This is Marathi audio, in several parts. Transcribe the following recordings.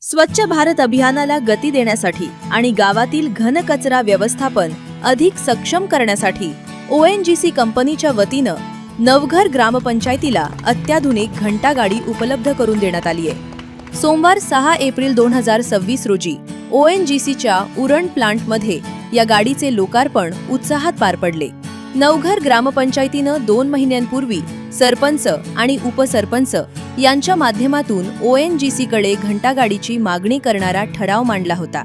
स्वच्छ भारत अभियानाला गती देण्यासाठी आणि गावातील घनकचरा व्यवस्थापन अधिक सक्षम करण्यासाठी ओएनजीसी कंपनीच्या वतीनं नवघर ग्रामपंचायतीला अत्याधुनिक घंटागाडी उपलब्ध करून देण्यात आली आहे। सोमवार 6 एप्रिल 2026 रोजी ओएनजीसीच्या उरण प्लांटमध्ये या गाडीचे लोकार्पण उत्साहात पार पडले। नवघर ग्रामपंचायतीनं 2 महिन्यांपूर्वी सरपंच आणि उपसरपंच यांच्या माध्यमातून ओएनजीसीकडे घंटागाडीची मागणी करणारा ठराव मांडला होता।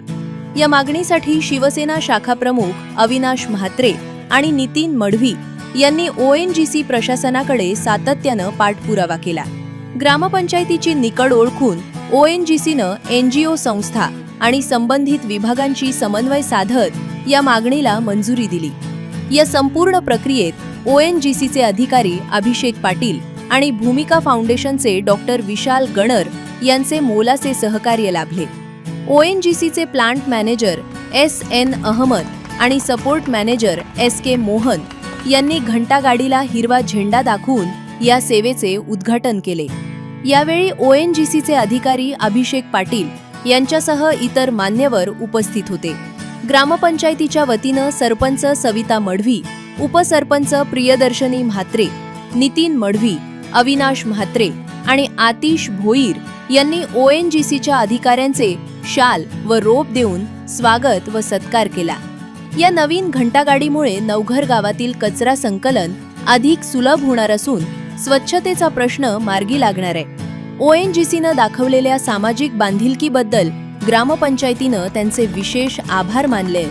या मागणीसाठी शिवसेना शाखा प्रमुख अविनाश म्हात्रे आणि नितीन मढवी यांनी ओएनजीसी प्रशासनाकडे सातत्यानं पाठपुरावा केला। ग्रामपंचायतीची निकड ओळखून ओएनजीसीनं एनजीओ संस्था आणि संबंधित विभागांची समन्वय साधत या मागणीला मंजुरी दिली। या संपूर्ण प्रक्रियेत ओएनजीसीचे अधिकारी अभिषेक पाटील आणि भूमिका फाउंडेशनचे डॉक्टर विशाल गणर यांचे मोलाचे सहकार्य लाभले। ओएनजीसीचे प्लांट मॅनेजर एस.एन. अहमद आणि सपोर्ट मॅनेजर एस.के. मोहन यांनी घंटागाडीला हिरवा झेंडा दाखवून या सेवेचे उद्घाटन केले। यावेळी ओएनजीसीचे अधिकारी अभिषेक पाटील यांच्यासह इतर मान्यवर उपस्थित होते। ग्रामपंचायतीच्या वतीनं सरपंच सविता मढवी, उपसरपंच प्रियदर्शनी म्हात्रे, नितीन मढवी, अविनाश म्हात्रे आणि आतिश भोईर यांनी ओएनजीसीच्या अधिकाऱ्यांचे शाल व रोप देऊन स्वागत व सत्कार केला। या नवीन घंटागाडीमुळे नवघर गावातील कचरा संकलन अधिक सुलभ होणार असून स्वच्छतेचा प्रश्न मार्गी लागणार आहे। ओएनजीसीनं दाखवलेल्या सामाजिक बांधिलकीबद्दल ग्रामपंचायतीनं त्यांचे विशेष आभार मानले।